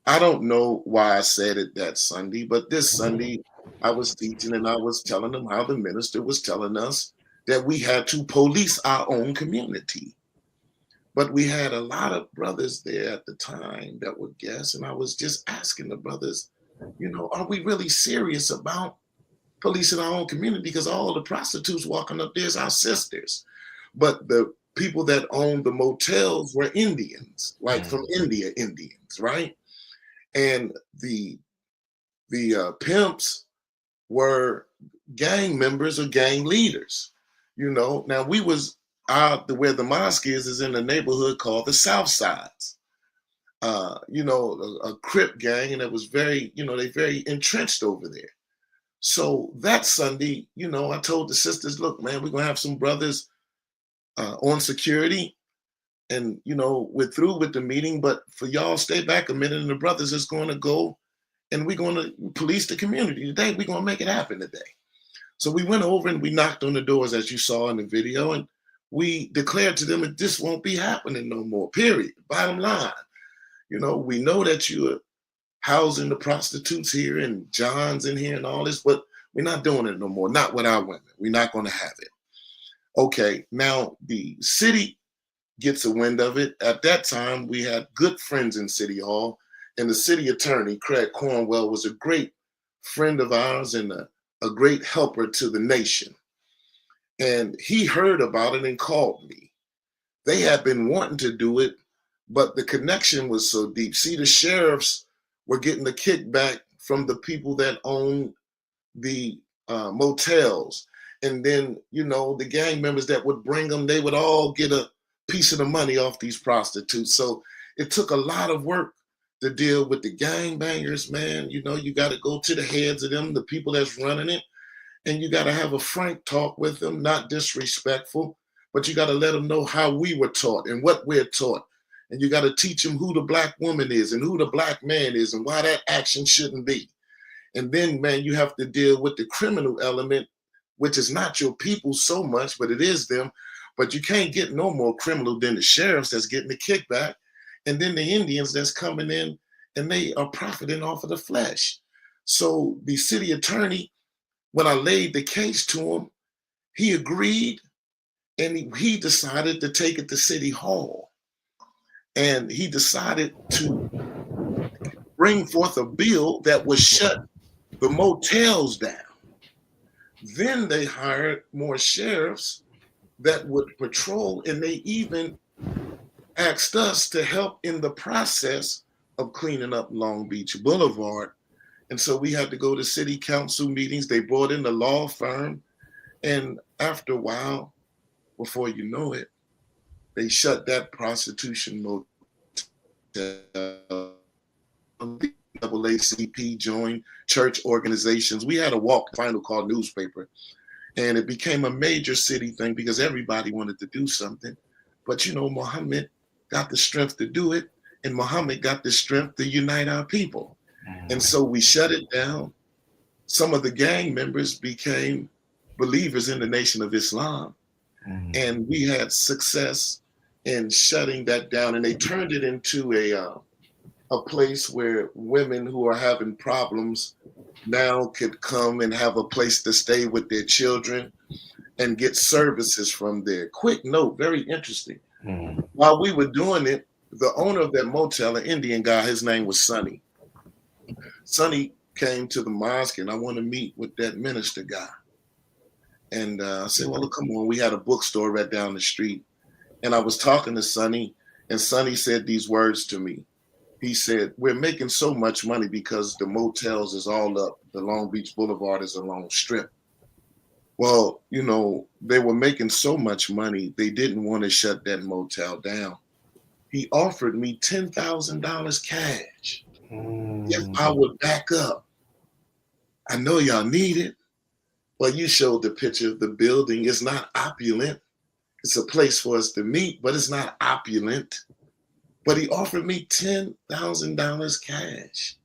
I don't know why I said it that Sunday, but this Sunday I was teaching and I was telling them how the minister was telling us that we had to police our own community. But we had a lot of brothers there at the time that were guests, and I was just asking the brothers, you know, are we really serious about policing our own community? Because all the prostitutes walking up there is our sisters. But the people that owned the motels were Indians, like from India, Indians, right? And the pimps were gang members or gang leaders, you know. Now we was out where the mosque is in a neighborhood called the South Sides. You know, a Crip gang, and it was very, you know, they very entrenched over there. So that Sunday, you know, I told the sisters, look, man, we're gonna have some brothers on security, and you know, we're through with the meeting, but for y'all stay back a minute, and the brothers is going to go and we're going to police the community today. We're going to make it happen today. So we went over and we knocked on the doors, as you saw in the video, and we declared to them that this won't be happening no more, period. Bottom line, you know, we know that you are housing the prostitutes here and John's in here and all this, but we're not doing it no more, not with our women. We're not going to have it. Okay, now the city gets a wind of it. At that time, we had good friends in City Hall, and the city attorney, Craig Cornwell, was a great friend of ours and a great helper to the nation. And he heard about it and called me. They had been wanting to do it, but the connection was so deep. See, the sheriffs were getting the kickback from the people that owned the motels. And then, you know, the gang members that would bring them, they would all get a piece of the money off these prostitutes. So it took a lot of work to deal with the gangbangers, man. You know, you got to go to the heads of them, the people that's running it, and you got to have a frank talk with them, not disrespectful, but you got to let them know how we were taught and what we're taught. And you got to teach them who the black woman is and who the black man is and why that action shouldn't be. And then, man, you have to deal with the criminal element, which is not your people so much, but it is them. But you can't get no more criminal than the sheriffs that's getting the kickback, and then the Indians that's coming in and they are profiting off of the flesh. So the city attorney, when I laid the case to him, he agreed, and he decided to take it to City Hall. And he decided to bring forth a bill that would shut the motels down. Then they hired more sheriffs that would patrol, and they even asked us to help in the process of cleaning up Long Beach Boulevard. And so we had to go to city council meetings. They brought in the law firm, and after a while, before you know it, they shut that prostitution motel. NAACP joined church organizations. We had a walk final call newspaper, and it became a major city thing because everybody wanted to do something. But you know, Muhammad got the strength to do it, and Muhammad got the strength to unite our people. And so we shut it down. Some of the gang members became believers in the Nation of Islam, and we had success in shutting that down. And they turned it into a place where women who are having problems now could come and have a place to stay with their children. and get services from there. Quick note, very interesting.
Mm.
While we were doing it, the owner of that motel, an Indian guy, his name was Sonny. Sonny came to the mosque, and I want to meet with that minister guy. And I said, well, come on. We had a bookstore right down the street. And I was talking to Sonny, and Sonny said these words to me. He said, we're making so much money because the motels is all up. The Long Beach Boulevard is a long strip. Well, you know, they were making so much money, they didn't want to shut that motel down. He offered me $10,000 cash if I would back up. I know y'all need it. Well, you showed the picture of the building. It's not opulent. It's a place for us to meet, but it's not opulent. But he offered me $10,000 cash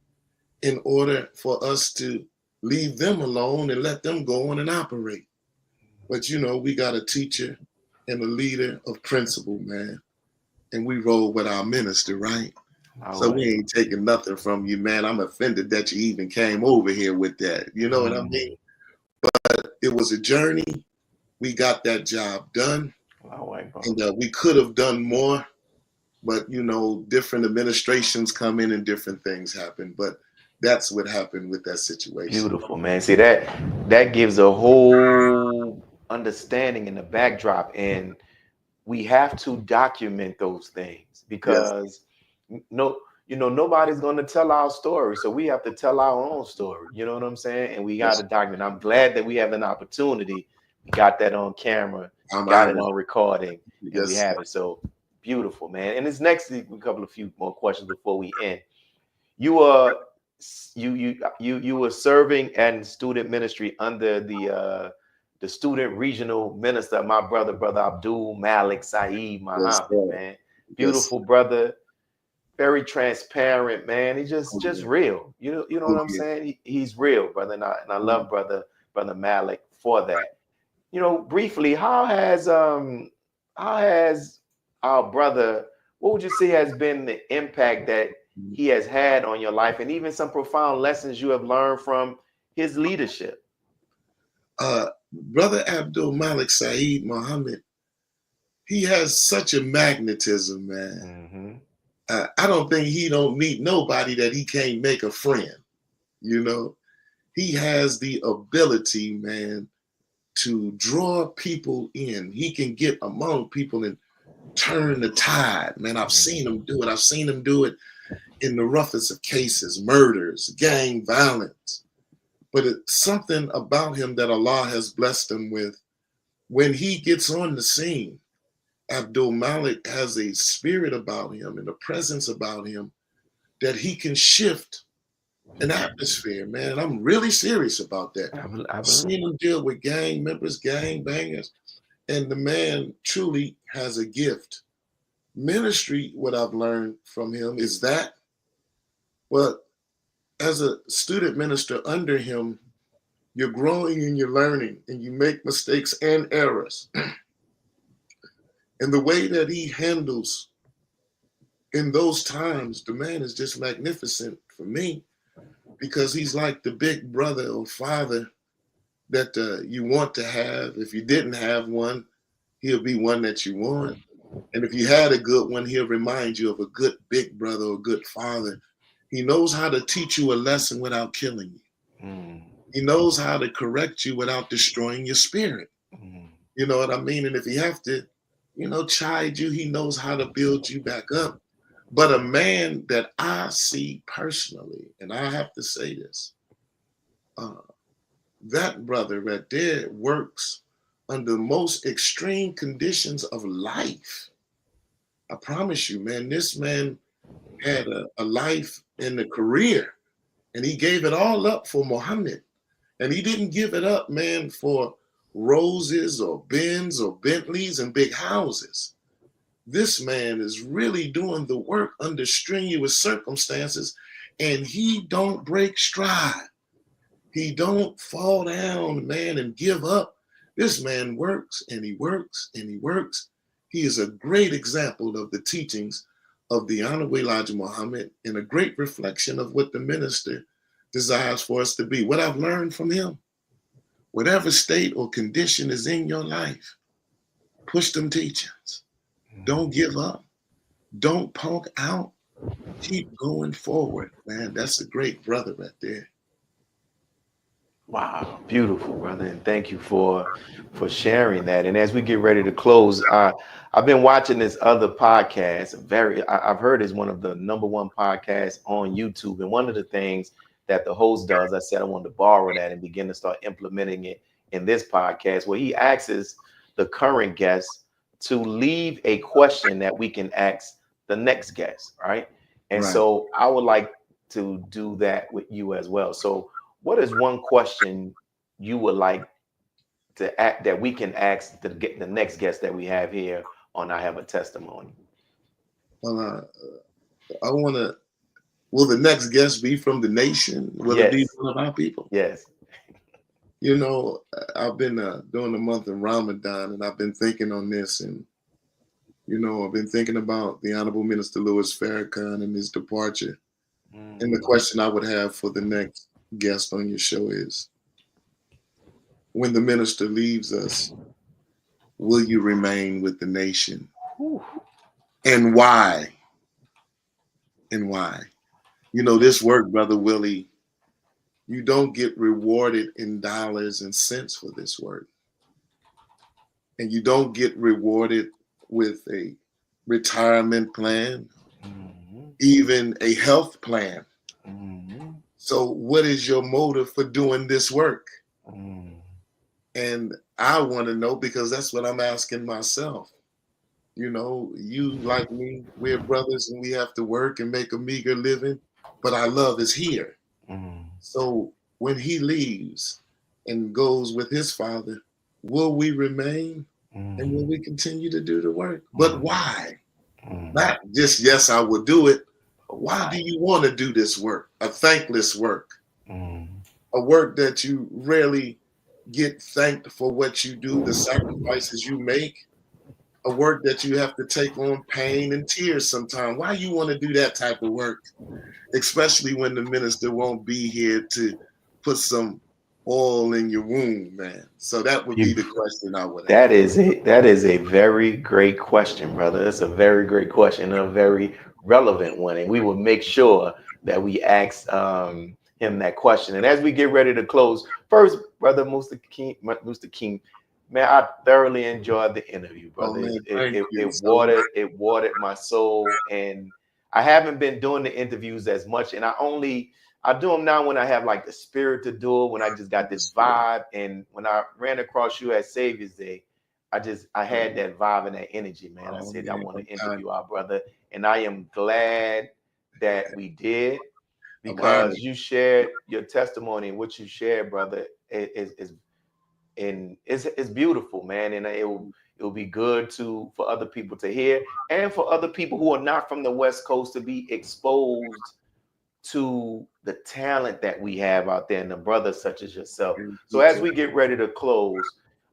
in order for us to leave them alone and let them go on and operate. But, you know, we got a teacher and a leader of principle, man. And we roll with our minister, right? So we ain't taking nothing from you, man. I'm offended that you even came over here with that. You know what I mean? But it was a journey. We got that job done. And we could have done more. But, you know, different administrations come in and different things happen. But that's what happened with that situation.
Beautiful, man. See, that gives a whole understanding in the backdrop. And we have to document those things because nobody's going to tell our story. So we have to tell our own story. You know what I'm saying? And we got to document. I'm glad that we have an opportunity. We got that on camera, got it on recording, and we have it. So beautiful, man. And this next a few more questions before we end. You were serving in student ministry under the student regional minister, my brother Abdul Malik Saeed Muhammad, man. Beautiful brother, very transparent, man. He's just real. You know what I'm saying? He's real, brother. And I love brother Malik for that. You know, briefly, how has our brother, what would you say has been the impact that he has had on your life, and even some profound lessons you have learned from his leadership?
Brother Abdul Malik Saeed Muhammad, he has such a magnetism, man. I don't think he don't meet nobody that he can't make a friend. You know, he has the ability, man, to draw people in. He can get among people and turn the tide, man. I've seen him do it. I've seen him do it in the roughest of cases, murders, gang violence. But it's something about him that Allah has blessed him with. When he gets on the scene, Abdul Malik has a spirit about him and a presence about him that he can shift an atmosphere, man. I'm really serious about that. I've seen him deal with gang members, gang bangers, and the man truly has a gift. Ministry, what I've learned from him is that, but as a student minister under him, you're growing and you're learning and you make mistakes and errors. And the way that he handles in those times, the man is just magnificent for me, because he's like the big brother or father that you want to have. If you didn't have one, he'll be one that you want. And if you had a good one, he'll remind you of a good big brother or good father. He knows how to teach you a lesson without killing you. He knows how to correct you without destroying your spirit. You know what I mean? And if he have to, chide you, he knows how to build you back up. But a man that I see personally, and I have to say this, that brother right there works under the most extreme conditions of life. I promise you, man, this man had a life and a career, and he gave it all up for Muhammad. And he didn't give it up, man, for roses or Benz or Bentleys and big houses. This man is really doing the work under strenuous circumstances, and he don't break stride. He don't fall down, man, and give up. This man works and he works and he works. He is a great example of the teachings of the Honorable Elijah Muhammad and a great reflection of what the minister desires for us to be. What I've learned from him, whatever state or condition is in your life, push them teachings. Don't give up. Don't punk out. Keep going forward, man. That's a great brother right there.
Wow, beautiful, brother, and thank you for sharing that. And as we get ready to close, I've been watching this other podcast. I've heard it's one of the #1 podcasts on YouTube. And one of the things that the host does, I said I wanted to borrow that and begin to start implementing it in this podcast, where he asks the current guest to leave a question that we can ask the next guest, right? And
Right.
so I would like to do that with you as well. So what is one question you would like to act that we can ask to get the next guest that we have here on I Have a Testimony?
Well, I want to. Will the next guest be from the nation? Will it be
Yes.
one of our people?
Yes.
You know, I've been doing the month of Ramadan, and I've been thinking on this, and you know, I've been thinking about the Honorable Minister Louis Farrakhan and his departure. And the question I would have for the next guest on your show is, when the minister leaves us, will you remain with the nation? And why? And why? You know, this work, Brother Willie, you don't get rewarded in dollars and cents for this work. And you don't get rewarded with a retirement plan, even a health plan. So what is your motive for doing this work? And I want to know, because that's what I'm asking myself. You know, you like me, we're brothers and we have to work and make a meager living, but our love is here. So when he leaves and goes with his father, will we remain and will we continue to do the work? But why? Not just, yes, I will do it. Why do you want to do this work? A thankless work, a work that you rarely get thanked for what you do, the sacrifices you make, a work that you have to take on pain and tears sometimes. Why you want to do that type of work, especially when the minister won't be here to put some oil in your wound, man? So that would be the question I would have.
That is a very great question, brother. That's a very great question, and a very relevant one. And we will make sure that we ask him that question. And as we get ready to close, first, brother Mustaqim, man, I thoroughly enjoyed the interview, brother. It watered my soul, and I haven't been doing the interviews as much, and I do them now when I have like the spirit to do it, when I just got this vibe. And when I ran across you at Savior's Day, I had that vibe and that energy, man. I said, I want to interview our brother. And I am glad that we did, because you shared your testimony, and what you shared, brother, is beautiful, man. And it will be good for other people to hear, and for other people who are not from the West Coast to be exposed to the talent that we have out there, and the brothers such as yourself. So as we get ready to close,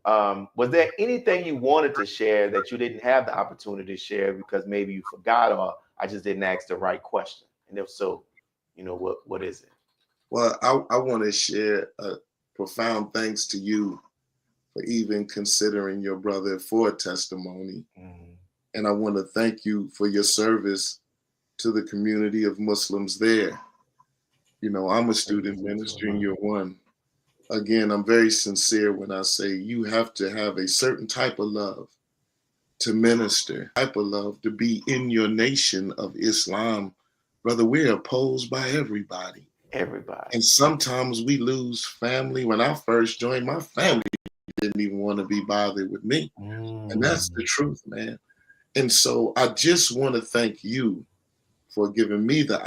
was there anything you wanted to share that you didn't have the opportunity to share because maybe you forgot, or I just didn't ask the right question? And if so, you know, what is it?
Well, I want to share a profound thanks to you for even considering your brother for a testimony. And I want to thank you for your service to the community of Muslims there. You know, I'm a student minister and you're one. Again, I'm very sincere when I say you have to have a certain type of love to minister, type of love to be in your nation of Islam. Brother, we're opposed by everybody. And sometimes we lose family. When I first joined, my family didn't even want to be bothered with me. And that's the truth, man. And so I just want to thank you for giving me the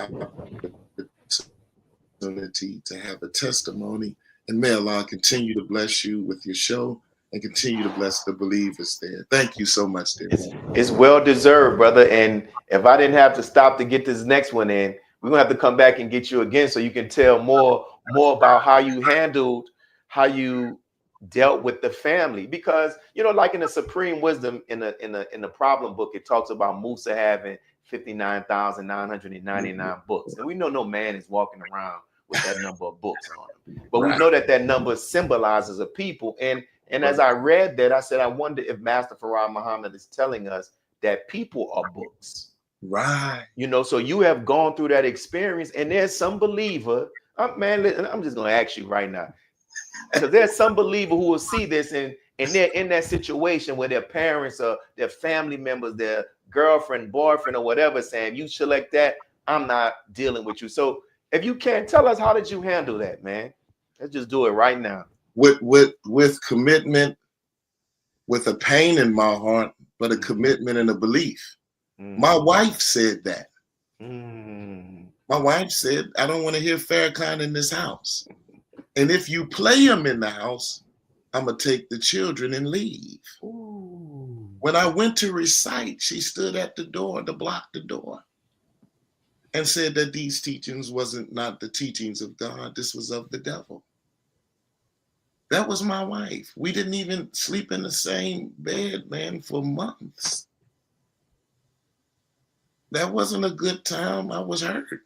opportunity to have a testimony. And may Allah continue to bless you with your show and continue to bless the believers there. Thank you so much, dear.
It's well deserved, brother. And if I didn't have to stop to get this next one in, we're gonna have to come back and get you again so you can tell more about how you dealt with the family. Because, you know, like in the Supreme Wisdom in the problem book, it talks about Musa having 59,999 books. And we know no man is walking around with that number of books on them. But we know that number symbolizes a people. And as I read that, I said, I wonder if Master Farad Muhammad is telling us that people are books.
Right.
You know, so you have gone through that experience, and there's some believer, man, I'm just going to ask you right now, because there's some believer who will see this and they're in that situation where their parents or their family members, their girlfriend, boyfriend, or whatever, saying, you select that, I'm not dealing with you. So if you can, tell us, how did you handle that, man? Let's just do it right now.
With commitment, with a pain in my heart, but a commitment and a belief. My wife said that. My wife said, I don't want to hear Farrakhan in this house. And if you play him in the house, I'm going to take the children and leave. Ooh. When I went to recite, she stood at the door to block the door and said that these teachings not the teachings of God. This was of the devil. That was my wife. We didn't even sleep in the same bed, man, for months. That wasn't a good time. I was hurt.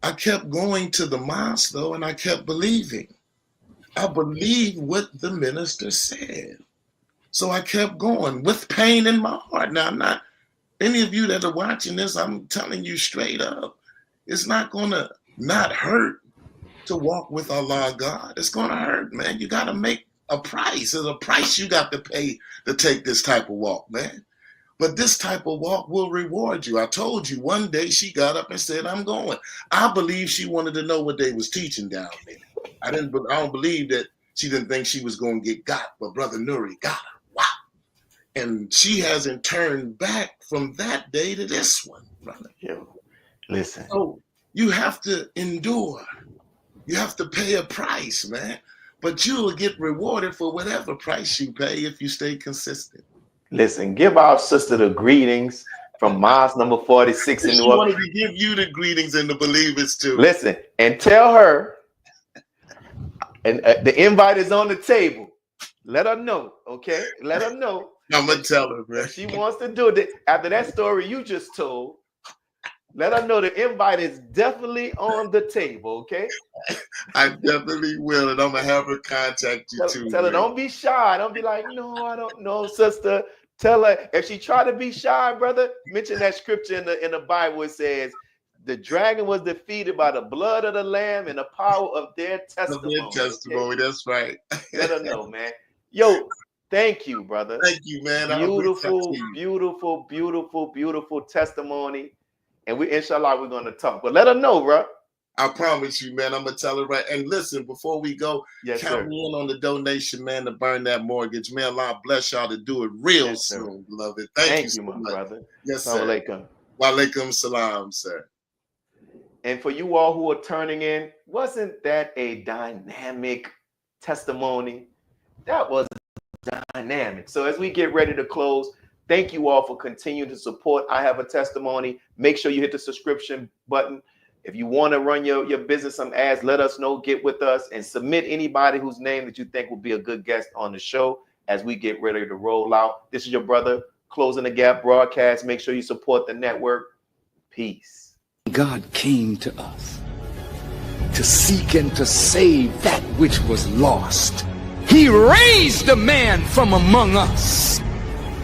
I kept going to the mosque, though, and I kept believing. I believed what the minister said. So I kept going with pain in my heart. Now, I'm not, any of you that are watching this, I'm telling you straight up, it's not going to not hurt to walk with Allah God. It's going to hurt, man. You got to make a price. There's a price you got to pay to take this type of walk, man. But this type of walk will reward you. I told you one day she got up and said, I'm going. I believe she wanted to know what they was teaching down there. I don't believe that she didn't think she was going to get got, but Brother Nuri got her. Wow. And she hasn't turned back from that day to this one, brother.
Yo, listen.
So you have to endure. You have to pay a price, man. But you will get rewarded for whatever price you pay if you stay consistent.
Listen, give our sister the greetings from Mosque number 46 in New York.
I wanted to give you the greetings and the believers too.
Listen, and tell her, and the invite is on the table. Let her know, okay? Let her know.
I'm gonna tell her, man.
If she wants to do it after that story you just told. Let her know the invite is definitely on the table, okay?
I definitely will, and I'm gonna have her contact you too.
Tell her, don't be shy. Don't be like, no, I don't know, sister. Tell her, if she try to be shy, brother, mention that scripture in the Bible. It says, the dragon was defeated by the blood of the lamb and the power of their testimony.
Okay? That's right.
Let her know, man. Yo, thank you, brother.
Thank you, man.
Beautiful testimony. And inshallah, we're going to talk. But let her know, bro.
I promise you, man. I'm going to tell her right. And listen, before we go, count me in on the donation, man, to burn that mortgage. Man, Allah bless y'all to do it real soon, beloved. Thank you,
my brother.
Yes, sir.
Alaikum.
Wa alaikum salam, sir.
And for you all who are turning in, wasn't that a dynamic testimony? That was dynamic. So as we get ready to close, thank you all for continuing to support I Have a Testimony. Make sure you hit the subscription button. If you want to run your business some ads, let us know, get with us, and submit anybody whose name that you think will be a good guest on the show as we get ready to roll out. This is your brother, Closing the Gap broadcast. Make sure you support the network. Peace.
God came to us to seek and to save that which was lost. He raised a man from among us.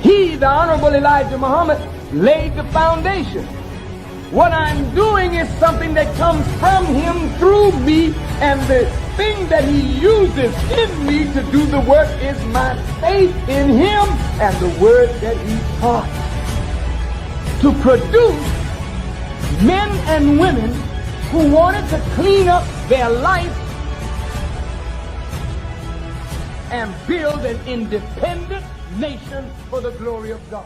He, the Honorable Elijah Muhammad, laid the foundation. What I'm doing is something that comes from him through me, and the thing that he uses in me to do the work is my faith in him and the word that he taught. To produce men and women who wanted to clean up their life and build an independent nation for the glory of God.